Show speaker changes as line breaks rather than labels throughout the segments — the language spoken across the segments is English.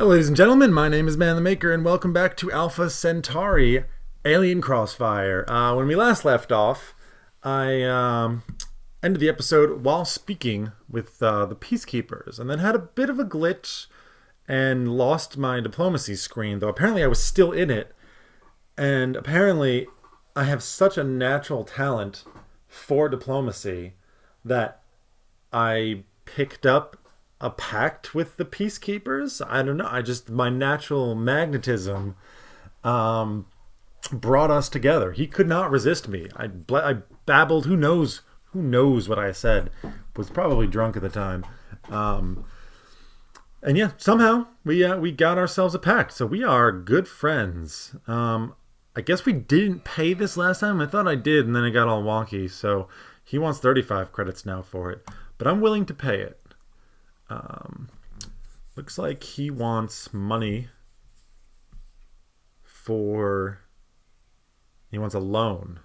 Hello, ladies and gentlemen. My name is ManTheMaker, and welcome back to Alpha Centauri Alien Crossfire. When we last left off, I ended the episode while speaking with the Peacekeepers, and then had a bit of a glitch and lost my diplomacy screen, though apparently I was still in it. And apparently I have such a natural talent for diplomacy that I picked up a pact with the Peacekeepers. I don't know. My natural magnetism brought us together. He could not resist me. I babbled. Who knows what I said? Was probably drunk at the time. And yeah, somehow we got ourselves a pact. So we are good friends. I guess we didn't pay this last time. I thought I did, and then it got all wonky. So he wants 35 credits now for it, but I'm willing to pay it. Looks like he wants money he wants a loan.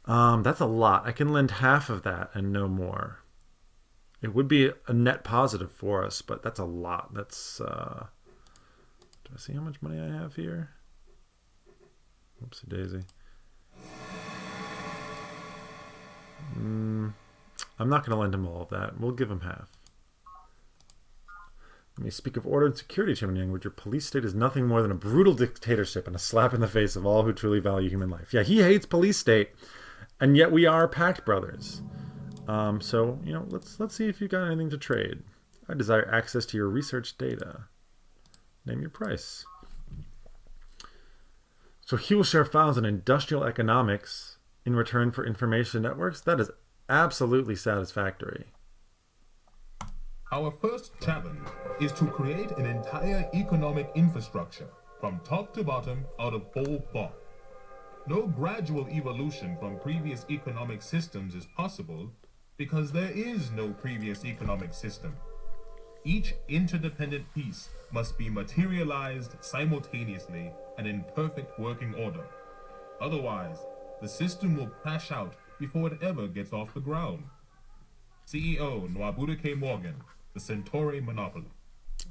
That's a lot. I can lend half of that and no more. It would be a net positive for us, but that's a lot. That's, do I see how much money I have here? Whoopsie daisy. I'm not going to lend him all of that. We'll give him half. Let me speak of order and security, Shen-ji Yang, which your police state is nothing more than a brutal dictatorship and a slap in the face of all who truly value human life. Yeah, he hates police state, and yet we are pact brothers. So, let's see if you got anything to trade. I desire access to your research data. Name your price. So he will share files in industrial economics in return for information networks. That is absolutely satisfactory.
Our first challenge is to create an entire economic infrastructure from top to bottom out of whole cloth. No gradual evolution from previous economic systems is possible because there is no previous economic system. Each interdependent piece must be materialized simultaneously and in perfect working order. Otherwise, the system will crash out before it ever gets off the ground. CEO Nwabuike Morgan, the Centauri Monopoly.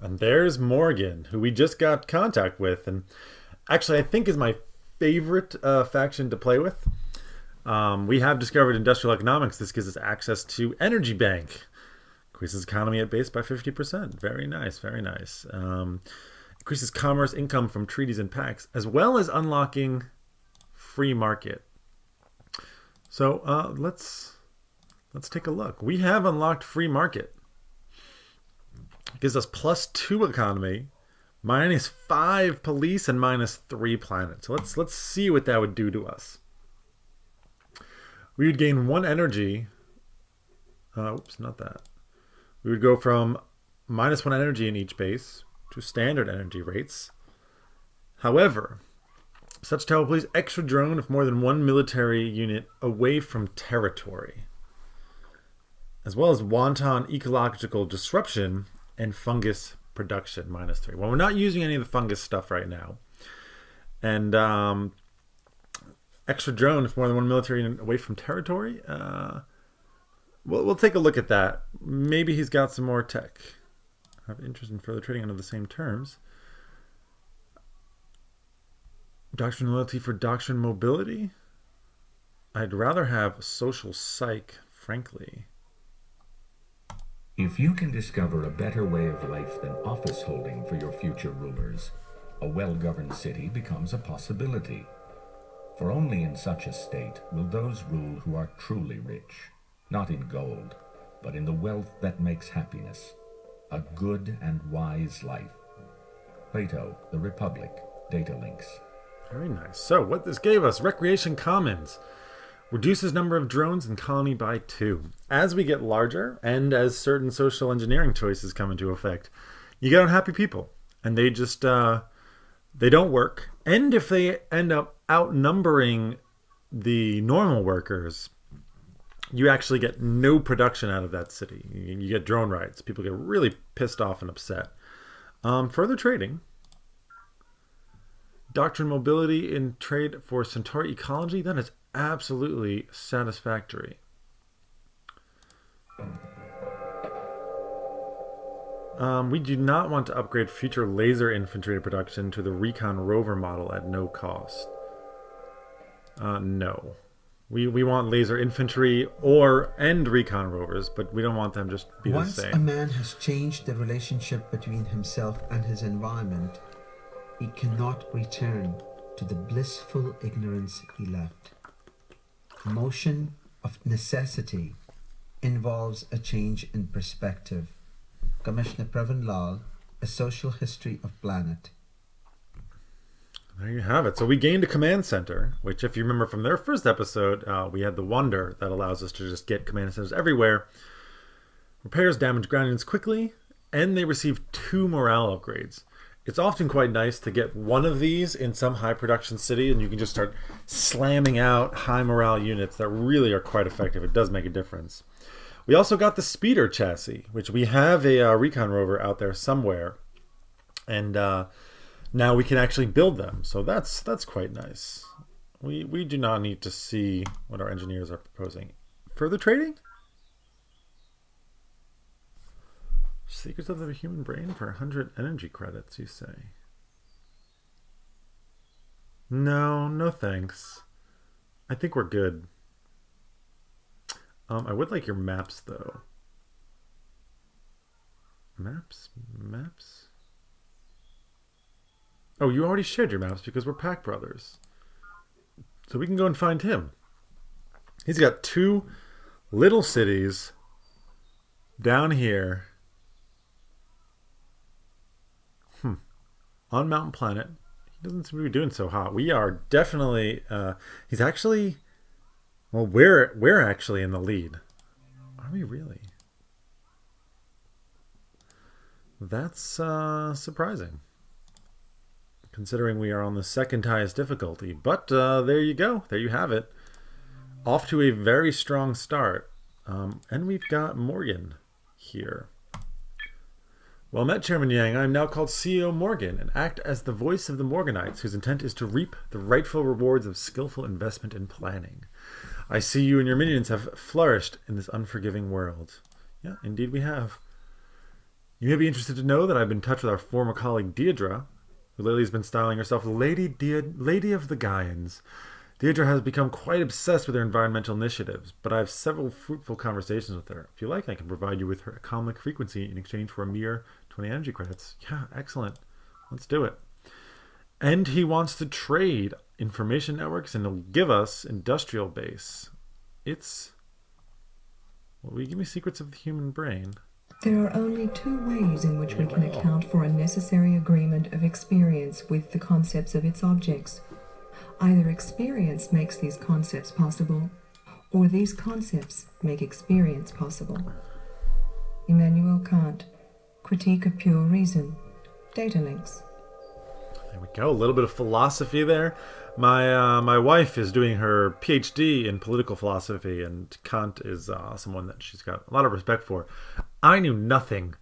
And there's Morgan, who we just got contact with, and actually I think is my favorite faction to play with. We have discovered industrial economics. This gives us access to Energy Bank. Increases economy at base by 50%. Very nice, very nice. Increases commerce income from treaties and pacts, as well as unlocking free market. So let's take a look. We have unlocked free market. It gives us +2 economy, -5 police, and -3 planet. So let's see what that would do to us. We would gain 1 energy. Oops, not that. We would go from -1 energy in each base to standard energy rates. However, such tower plays extra drone if more than 1 military unit away from territory, as well as wanton ecological disruption and fungus production, -3. Well, we're not using any of the fungus stuff right now. And extra drone if more than 1 military unit away from territory. We'll take a look at that. Maybe he's got some more tech. I have interest in further trading under the same terms. Doctrine loyalty for doctrine mobility? I'd rather have social psych, frankly.
If you can discover a better way of life than office holding for your future rulers, a well-governed city becomes a possibility. For only in such a state will those rule who are truly rich, not in gold, but in the wealth that makes happiness, a good and wise life. Plato, The Republic, data links.
Very nice. So what this gave us, Recreation Commons. Reduces number of drones in colony by 2. As we get larger, and as certain social engineering choices come into effect, you get unhappy people. And they just, they don't work. And if they end up outnumbering the normal workers, you actually get no production out of that city. You get drone riots. People get really pissed off and upset. Further trading. Doctrine mobility in trade for Centauri ecology. That is absolutely satisfactory. We do not want to upgrade future laser infantry production to the Recon Rover model at no cost. No. We want laser infantry and Recon Rovers, but we don't want them just to be the same.
Once a man has changed the relationship between himself and his environment, he cannot return to the blissful ignorance he left. Motion of necessity involves a change in perspective. Commissioner Pravin Lal, A Social History of Planet.
There you have it. So we gained a command center, which if you remember from their first episode, we had the Wonder that allows us to just get command centers everywhere. Repairs damaged ground units quickly, and they receive 2 morale upgrades. It's often quite nice to get one of these in some high production city, and you can just start slamming out high morale units that really are quite effective. It does make a difference. We also got the Speeder chassis, which we have a Recon Rover out there somewhere, and now we can actually build them. So that's quite nice. We do not need to see what our engineers are proposing. Further trading? Secrets of the human brain for 100 energy credits, you say? No thanks. I think we're good. I would like your maps, though. Maps? Oh, you already shared your maps because we're Pack Brothers. So we can go and find him. He's got 2 little cities down here. On Mountain Planet. He doesn't seem to be doing so hot. We are definitely... he's actually... Well, we're actually in the lead. Are we really? That's surprising. Considering we are on the second highest difficulty. But there you go. There you have it. Off to a very strong start. And we've got Morgan here. Well met, Chairman Yang. I am now called CEO Morgan and act as the voice of the Morganites, whose intent is to reap the rightful rewards of skillful investment and planning. I see you and your minions have flourished in this unforgiving world. Yeah, indeed we have. You may be interested to know that I've been in touch with our former colleague Deirdre, who lately has been styling herself Lady of the Gaians. Deirdre has become quite obsessed with her environmental initiatives, but I have several fruitful conversations with her. If you like, I can provide you with her atomic frequency in exchange for a mere 20 energy credits. Yeah, excellent. Let's do it. And he wants to trade information networks and he'll give us industrial base. It's... Will you give me secrets of the human brain?
There are only 2 ways in which we can account for a necessary agreement of experience with the concepts of its objects. Either experience makes these concepts possible, or these concepts make experience possible. Immanuel Kant, Critique of Pure Reason, Data Links.
There we go. A little bit of philosophy there. My wife is doing her PhD in political philosophy, and Kant is someone that she's got a lot of respect for. I knew nothing,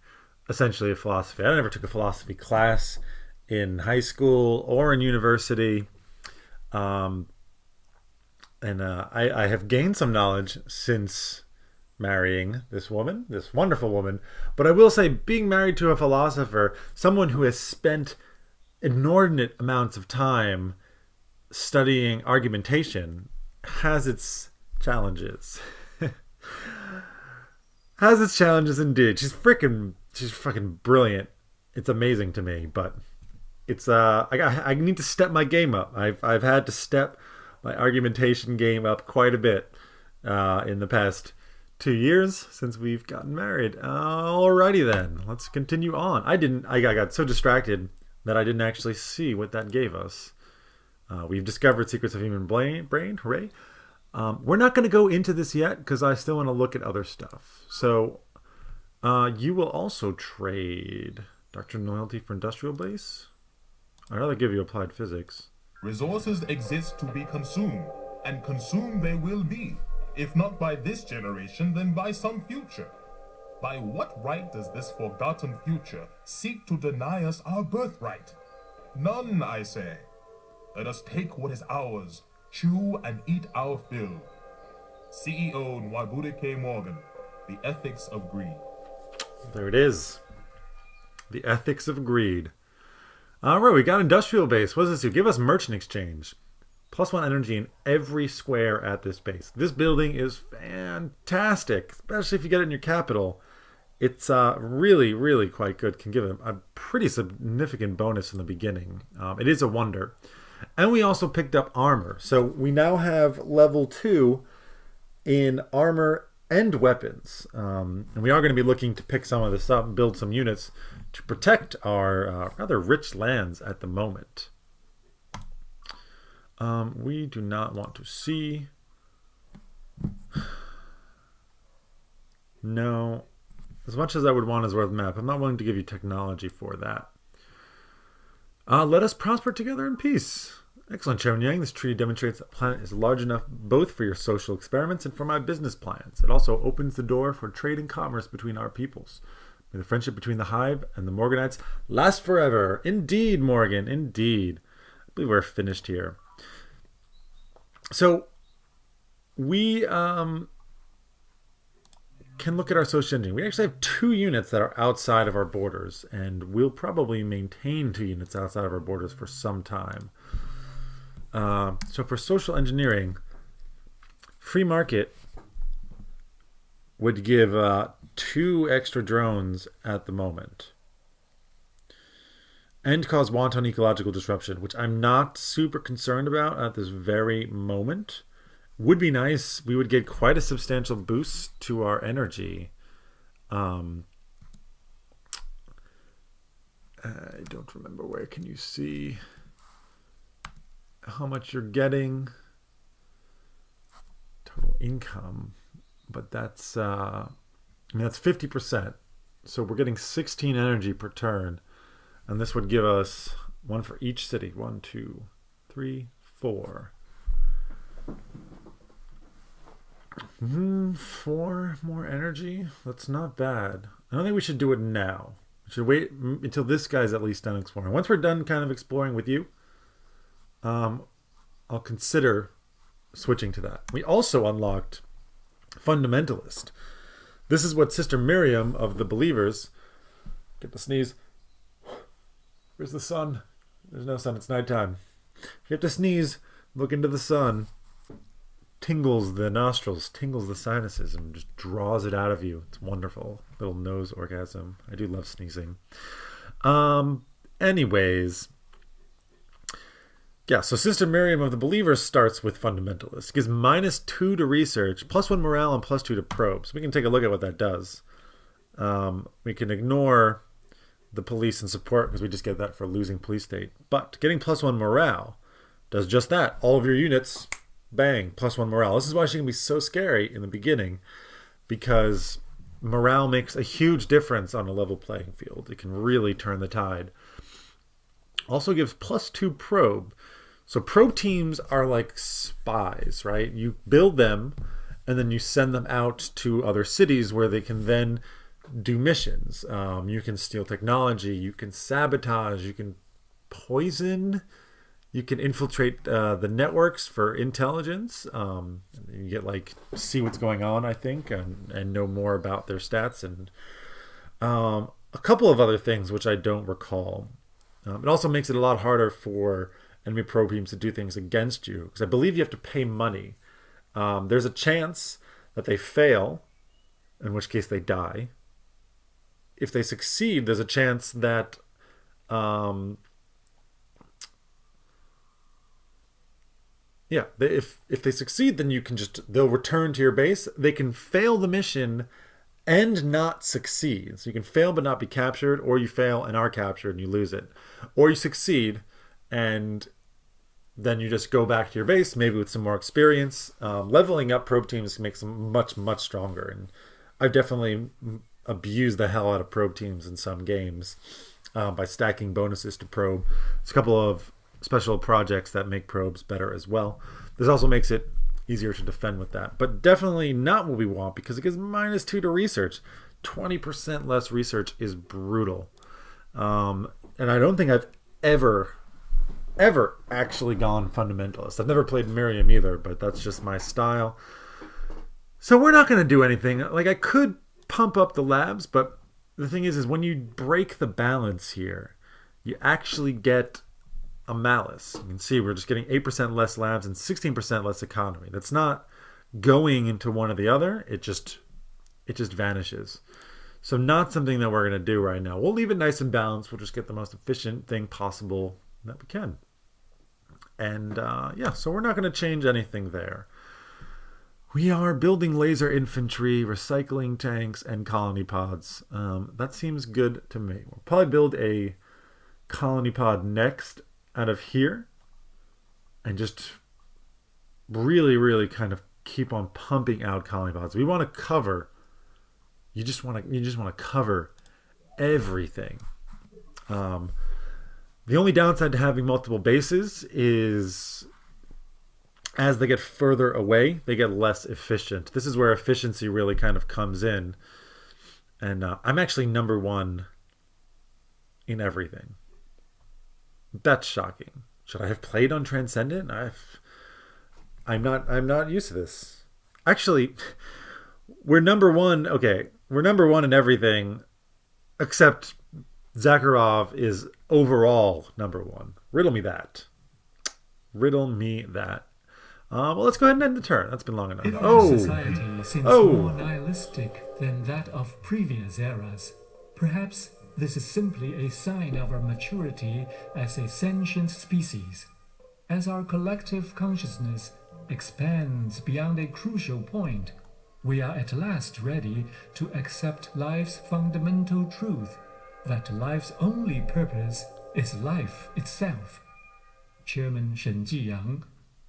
essentially, of philosophy. I never took a philosophy class in high school or in university. I have gained some knowledge since marrying this wonderful woman. But I will say, being married to a philosopher, someone who has spent inordinate amounts of time studying argumentation, has its challenges. Has its challenges indeed. She's fucking brilliant. It's amazing to me, but it's I need to step my game up. I've had to step my argumentation game up quite a bit in the past 2 years since we've gotten married. Alrighty then, let's continue on. I got so distracted that I didn't actually see what that gave us. We've discovered secrets of human brain. Hooray! We're not going to go into this yet because I still want to look at other stuff. So you will also trade doctrine loyalty for industrial base. I'd rather give you applied physics.
Resources exist to be consumed, and consumed they will be, if not by this generation, then by some future. By what right does this forgotten future seek to deny us our birthright? None, I say. Let us take what is ours, chew and eat our fill. CEO Nwabudike Morgan, The Ethics of Greed.
There it is. The ethics of greed. All right, we got industrial base. What does this do? Give us merchant exchange. +1 energy in every square at this base. This building is fantastic, especially if you get it in your capital. It's really, really quite good. Can give it a pretty significant bonus in the beginning. It is a wonder. And we also picked up armor. So we now have level 2 in armor and weapons. And we are going to be looking to pick some of this up and build some units to protect our rather rich lands at the moment. We do not want to see. No. As much as I would want as worth map, I'm not willing to give you technology for that. Let us prosper together in peace. Excellent, Shen-ji Yang. This treaty demonstrates that the planet is large enough both for your social experiments and for my business plans. It also opens the door for trade and commerce between our peoples. May the friendship between the Hive and the Morganites last forever. Indeed, Morgan, indeed. I believe we're finished here. So, we can look at our social engineering. We actually have 2 units that are outside of our borders, and we'll probably maintain 2 units outside of our borders for some time. So for social engineering, free market would give 2 extra drones at the moment. And cause wanton ecological disruption, which I'm not super concerned about at this very moment. Would be nice. We would get quite a substantial boost to our energy. I don't remember where can you see how much you're getting. Total income. But that's that's 50%. So we're getting 16 energy per turn. And this would give us 1 for each city. 1, 2, 3, 4. 4 more energy. That's not bad. I don't think we should do it now. We should wait until this guy's at least done exploring. Once we're done kind of exploring with you, I'll consider switching to that. We also unlocked Fundamentalist. This is what Sister Miriam of the Believers, get the sneeze. Where's the sun? There's no sun. It's nighttime. If you have to sneeze, look into the sun. Tingles the nostrils, tingles the sinuses, and just draws it out of you. It's wonderful. Little nose orgasm. I do love sneezing. Anyways. Yeah, so Sister Miriam of the Believers starts with Fundamentalist. Gives -2 to research, +1 morale, and +2 to probe. So we can take a look at what that does. We can ignore the police and support because we just get that for losing police state. But getting +1 morale does just that. All of your units, bang, +1 morale. This is why she can be so scary in the beginning, because morale makes a huge difference on a level playing field. It can really turn the tide. Also gives +2 probe. So probe teams are like spies, right? You build them and then you send them out to other cities where they can then do missions. You can steal technology, you can sabotage, you can poison, you can infiltrate the networks for intelligence. You get see what's going on, I think, and know more about their stats, and a couple of other things which I don't recall. It also makes it a lot harder for enemy probe teams to do things against you, because I believe you have to pay money. There's a chance that they fail, in which case they die. If they succeed, there's a chance that if they succeed, then they'll return to your base. They can fail the mission and not succeed. So you can fail but not be captured, or you fail and are captured and you lose it. Or you succeed and then you just go back to your base, maybe with some more experience. Leveling up probe teams makes them much, much stronger. And I've definitely abused the hell out of probe teams in some games by stacking bonuses to probe. There's a couple of special projects that make probes better as well. This also makes it easier to defend with that, but definitely not what we want, because it gives -2 to research. 20% less research is brutal. And I don't think I've ever actually gone fundamentalist. I've never played Miriam either, but that's just my style. So we're not going to do anything. I could pump up the labs, but the thing is when you break the balance here, you actually get a malice. You can see we're just getting 8% less labs and 16% less economy. That's not going into one or the other. It just vanishes. So not something that we're going to do right now. We'll leave it nice and balanced. We'll just get the most efficient thing possible that we can. And yeah, so we're not going to change anything there. We are building laser infantry, recycling tanks, and colony pods. That seems good to me. We'll probably build a colony pod next out of here and just really, really kind of keep on pumping out colony pods. We want to cover. You just want to cover everything. The only downside to having multiple bases is as they get further away, they get less efficient. This is where efficiency really kind of comes in. And I'm actually number 1 in everything. That's shocking. Should I have played on Transcendent? I'm not used to this. Actually, we're number 1. Okay, we're number 1 in everything, except Zakharov is overall number 1. Riddle me that. Riddle me that. Well, let's go ahead and end the turn. That's been long enough.
If our society seems more nihilistic than that of previous eras, perhaps this is simply a sign of our maturity as a sentient species. As our collective consciousness expands beyond a crucial point, we are at last ready to accept life's fundamental truth, that life's only purpose is life itself. Chairman Shen-ji Yang,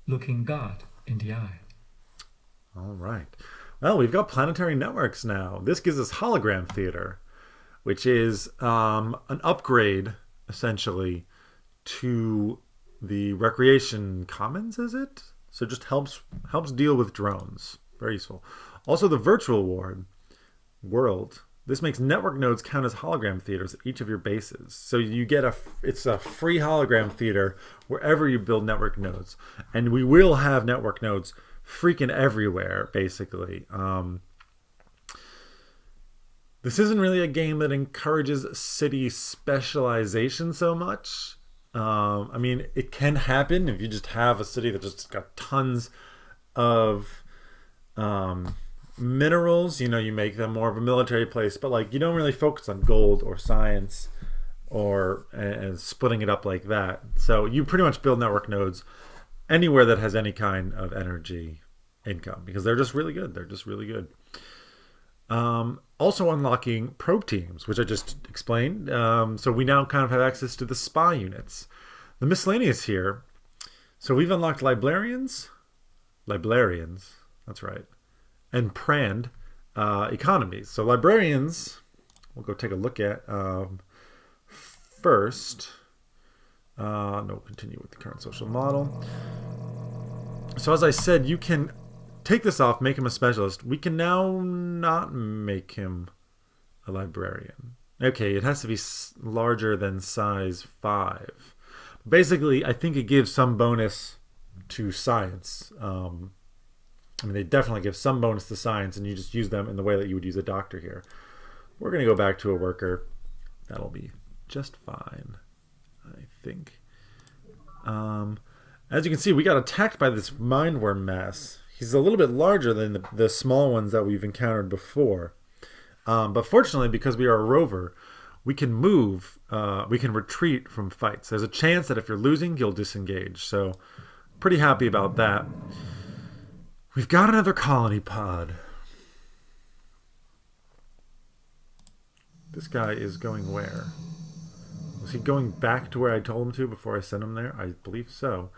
looking God in the eye.
All right. Well, we've got planetary networks now. This gives us hologram theater, which is an upgrade, essentially, to the recreation commons, is it? So it just helps deal with drones. Very useful. Also, the virtual world. This makes network nodes count as hologram theaters at each of your bases. So you get it's a free hologram theater wherever you build network nodes. And we will have network nodes freaking everywhere, basically. This isn't really a game that encourages city specialization so much. I mean, it can happen if you just have a city that just got tons of minerals. You know, you make them more of a military place, but like you don't really focus on gold or science or and splitting it up like that. So you pretty much build network nodes anywhere that has any kind of energy income because they're just really good. They're just really good. Also unlocking probe teams, which I just explained. So we now kind of have access to the spy units. The miscellaneous here. So we've unlocked librarians, that's right, and Prand economies. So librarians, we'll go take a look at first. No, continue with the current social model. So as I said, you can take this off, make him a specialist. We can now not make him a librarian. Okay, it has to be larger than size 5. Basically, I think it gives some bonus to science. I mean, they definitely give some bonus to science, and you just use them in the way that you would use a doctor here. We're going to go back to a worker. That'll be just fine, I think. As you can see, we got attacked by this mindworm mass. He's a little bit larger than the small ones that we've encountered before. But fortunately, because we are a rover, we can move, we can retreat from fights. There's a chance that if you're losing, you'll disengage. So pretty happy about that. We've got another colony pod. This guy is going where? Was he going back to where I told him to before I sent him there? I believe so.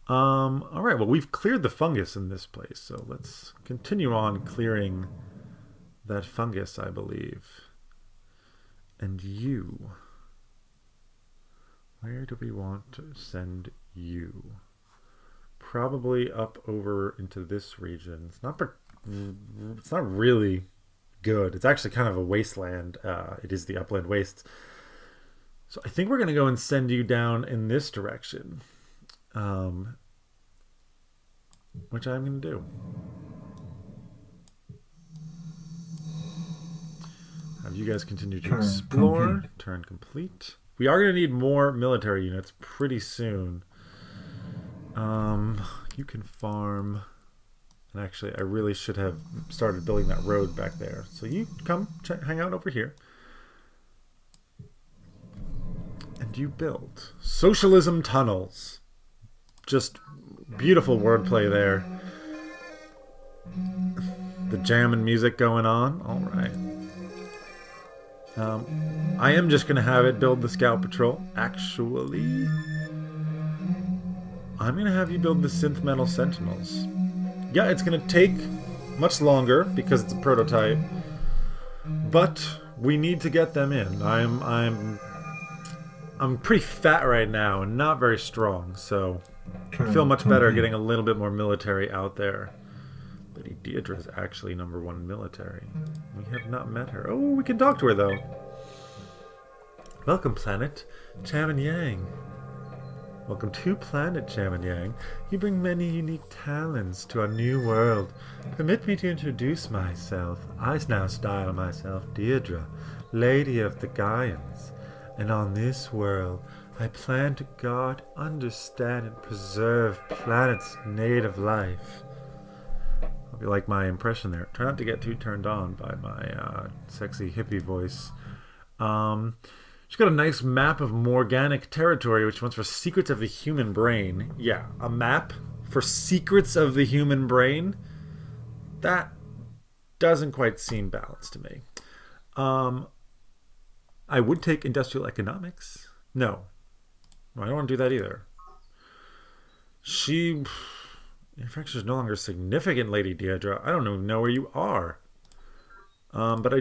All right, well, we've cleared the fungus in this place, so let's continue on clearing that fungus, I believe. And you. Where do we want to send you? Probably up over into this region. It's not really good. It's actually kind of a wasteland. It is the upland wastes. So I think we're going to go and send you down in this direction. Which I'm going to do. Have you guys continue to
Turn
explore.
complete.
Turn complete. We are going to need more military units pretty soon. You can farm. And actually, I really should have started building that road back there. So you come hang out over here. And you build socialism tunnels. Just beautiful wordplay there. The jam and music going on. All right. I am just going to have it build the scout patrol. Actually, I'm going to have you build the synth metal sentinels. Yeah, it's going to take much longer because it's a prototype, but we need to get them in. I'm pretty fat right now and not very strong, so I feel much better getting a little bit more military out there. Lady Deirdre is actually #1 military. We have not met her. Oh, we can talk to her though. Welcome, planet Shen-ji Yang. Welcome to planet Shen-ji Yang. You bring many unique talents to our new world. Permit me to introduce myself. I now style myself Deirdre, Lady of the Gaians. And on this world, I plan to guard, understand, and preserve planet's native life. Hope you like my impression there. Try not to get too turned on by my sexy hippie voice. She's got a nice map of Morganic territory, which wants for secrets of the human brain. Yeah, a map for secrets of the human brain? That doesn't quite seem balanced to me. I would take industrial economics. No, I don't want to do that either. Infection is no longer significant, Lady Deirdre. I don't even know where you are. But I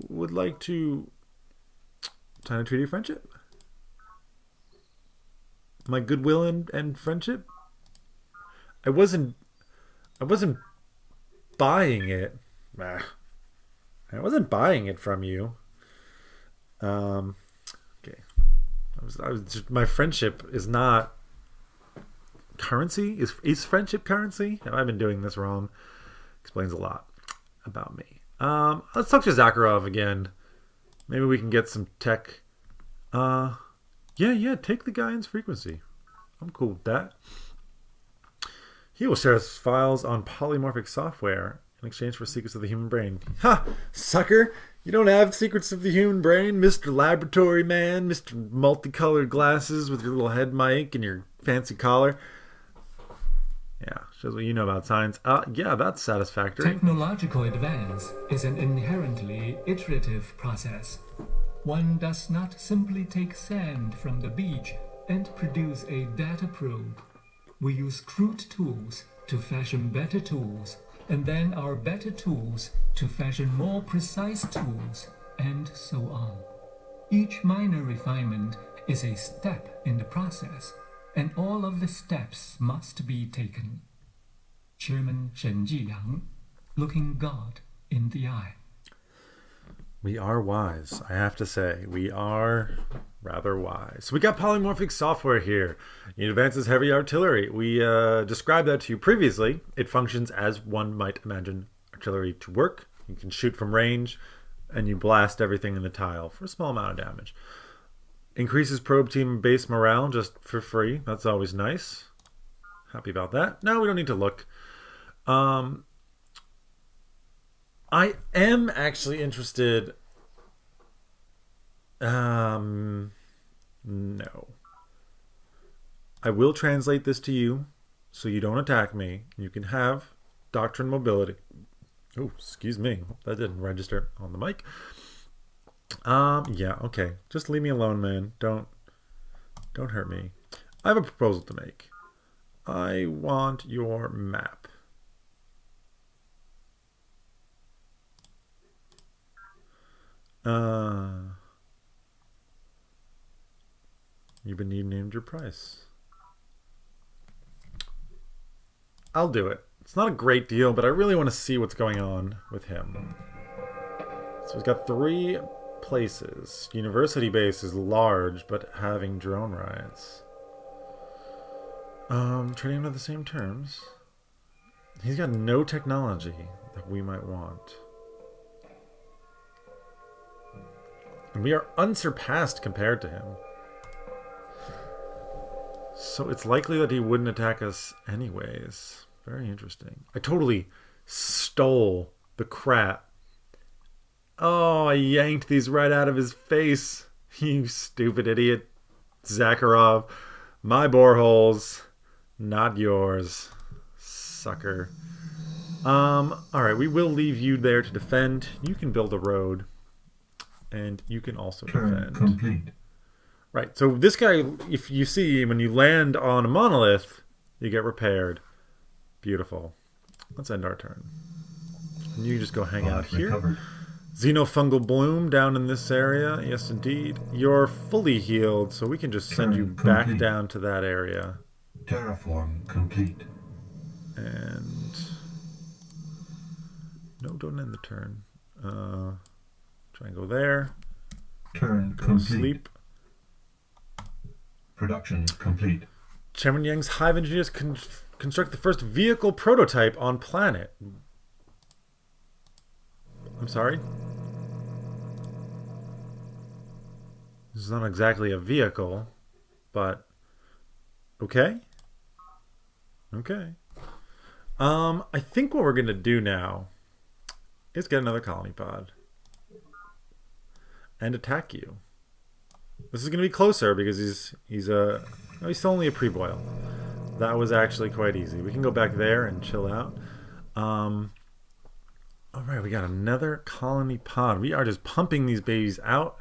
would like to sign a treaty of friendship. My goodwill and friendship. I wasn't buying it. I wasn't buying it from you. Okay. My friendship is not currency. Is friendship currency? Have I been doing this wrong? Explains a lot about me. Let's talk to Zakharov again. Maybe we can get some tech. Yeah, take the Gaian's frequency. I'm cool with that. He will share his files on polymorphic software in exchange for secrets of the human brain. Ha! Sucker! You don't have secrets of the human brain, Mr. Laboratory Man, Mr. Multicolored glasses with your little head mic and your fancy collar. Yeah, shows what you know about science. Yeah, that's satisfactory.
Technological advance is an inherently iterative process. One does not simply take sand from the beach and produce a data probe. We use crude tools to fashion better tools, and then our better tools to fashion more precise tools, and so on. Each minor refinement is a step in the process, and all of the steps must be taken. Chairman Shen-ji Yang, looking God in the eye.
We are wise, I have to say. We are rather wise. So we got polymorphic software here. It advances heavy artillery. We described that to you previously. It functions as one might imagine artillery to work. You can shoot from range, and you blast everything in the tile for a small amount of damage. Increases probe team base morale just for free. That's always nice. Happy about that. No, we don't need to look. I am actually interested. No. I will translate this to you so you don't attack me. You can have doctrine mobility. Oh, excuse me. That didn't register on the mic. Yeah, okay. Just leave me alone, man. Don't hurt me. I have a proposal to make. I want your map. You've been named your price. I'll do it. It's not a great deal, but I really want to see what's going on with him. So he's got 3 places. University base is large, but having drone riots. Trading under the same terms. He's got no technology that we might want. And we are unsurpassed compared to him. So it's likely that he wouldn't attack us anyways. Very interesting. I totally stole the crap. Oh, I yanked these right out of his face. You stupid idiot. Zakharov. My boreholes, not yours. Sucker. Alright, we will leave you there to defend. You can build a road. And you can also defend.
Complete.
Right, so this guy, if you see, when you land on a monolith, you get repaired. Beautiful. Let's end our turn. And you just go hang out here.
Recovered.
Xenofungal bloom down in this area. Yes, indeed. You're fully healed, so we can just send you back down to that area.
Terraform complete.
And... no, don't end the turn. Try and go there.
Turn
Go
complete.
sleep.
Production complete.
Chairman Yang's Hive engineers construct the first vehicle prototype on planet. I'm sorry? This is not exactly a vehicle, but okay. Okay. I think what we're gonna do now is get another colony pod and attack you. This is gonna be closer because he's only a pre-boil. That was actually quite easy. We can go back there and chill out. Alright, we got another colony pod. We are just pumping these babies out.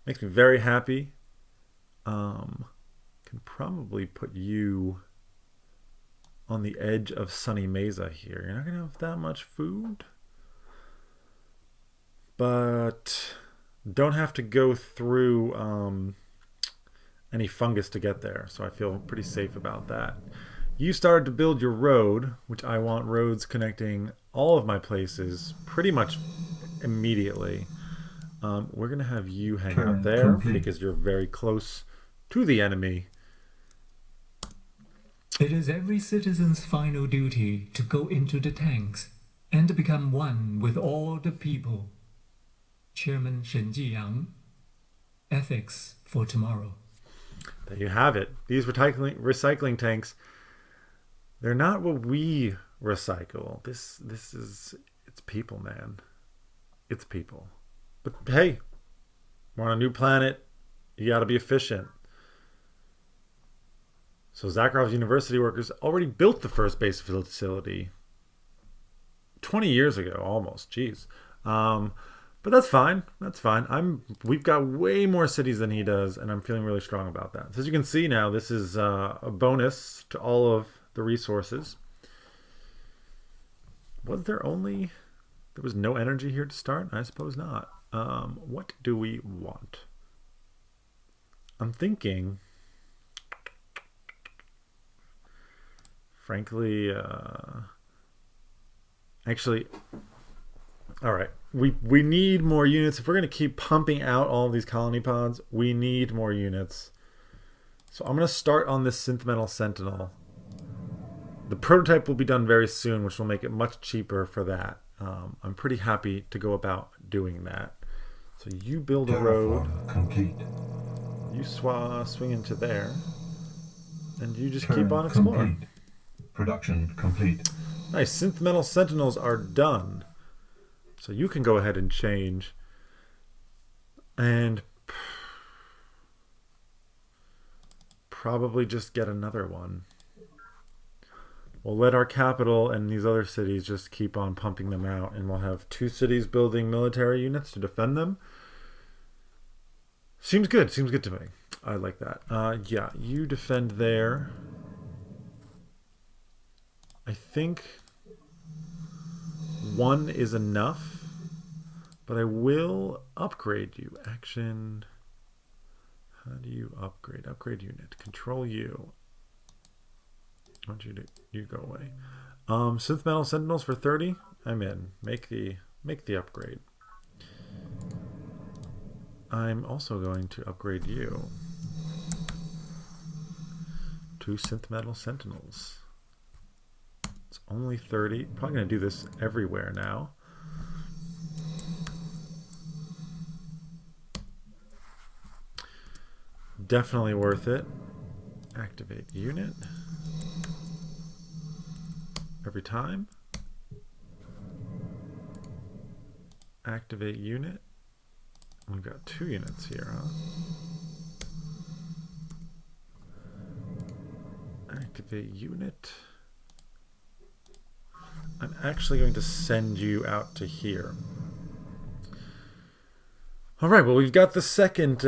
Makes me very happy. Can probably put you on the edge of Sunny Mesa here. You're not going to have that much food. But don't have to go through any fungus to get there. So I feel pretty safe about that. You started to build your road, which I want roads connecting all of my places pretty much immediately. We're going to have you hang out there because you're very close to the enemy.
It is every citizen's final duty to go into the tanks and to become one with all the people. Chairman Shen-ji Yang, Ethics for Tomorrow.
There you have it. These recycling tanks, they're not what we recycle. This is, it's people, man. It's people. But hey, we're on a new planet. You got to be efficient. So Zakharov's university workers already built the first base facility 20 years ago, almost. Jeez. But that's fine. That's fine. We've got way more cities than he does, and I'm feeling really strong about that. So as you can see now, this is a bonus to all of the resources. There was no energy here to start? I suppose not. What do we want? I'm thinking, frankly, actually, all right. We need more units. If we're going to keep pumping out all of these colony pods, we need more units. So I'm going to start on this synth metal sentinel. The prototype will be done very soon, which will make it much cheaper for that. I'm pretty happy to go about doing that. So you build a road.
Complete.
You swing into there. And you just keep on exploring.
Complete. Production complete.
Nice. Synth metal sentinels are done. So you can go ahead and change. And probably just get another one. We'll let our capital and these other cities just keep on pumping them out, and we'll have 2 cities building military units to defend them. Seems good. Seems good to me. I like that. Yeah, you defend there. I think 1 is enough, but I will upgrade you. Action. How do you upgrade? Upgrade unit. Control you. I want you go away. Synth metal sentinels for 30. I'm in. Make the upgrade. I'm also going to upgrade you to synth metal sentinels. It's only 30. Probably going to do this everywhere now. Definitely worth it. Activate unit. Every time. Activate unit. We've got 2 units here, huh? Activate unit. I'm actually going to send you out to here. Alright, well, we've got the second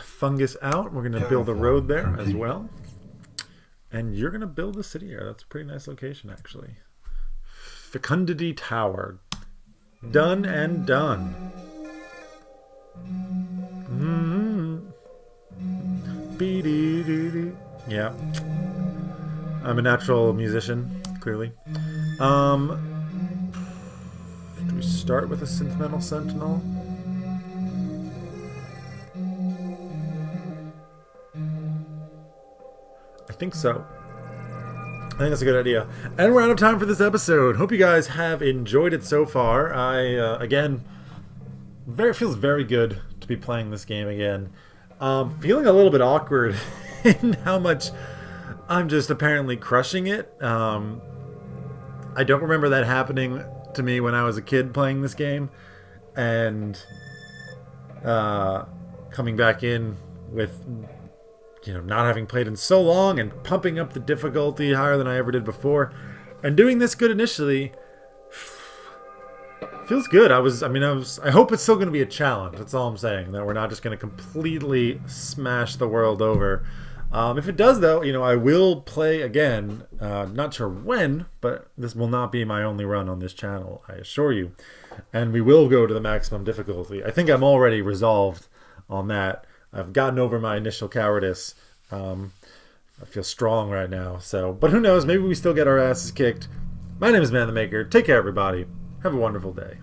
fungus out. We're going to build a road there as well. And you're going to build a city here. That's a pretty nice location, actually. Fecundity Tower. Done and done. Yeah. I'm a natural musician, clearly. Do we start with a sentimental sentinel? I think so. I think that's a good idea. And we're out of time for this episode. Hope you guys have enjoyed it so far. Again, feels very good to be playing this game again. Feeling a little bit awkward in how much I'm just apparently crushing it. I don't remember that happening to me when I was a kid playing this game. And coming back in with, not having played in so long and pumping up the difficulty higher than I ever did before. And doing this good initially feels good. I hope it's still going to be a challenge. That's all I'm saying. That we're not just going to completely smash the world over. If it does, though, I will play again. Not sure when, but this will not be my only run on this channel, I assure you. And we will go to the maximum difficulty. I think I'm already resolved on that. I've gotten over my initial cowardice. I feel strong right now. But who knows? Maybe we still get our asses kicked. My name is ManTheMaker. Take care, everybody. Have a wonderful day.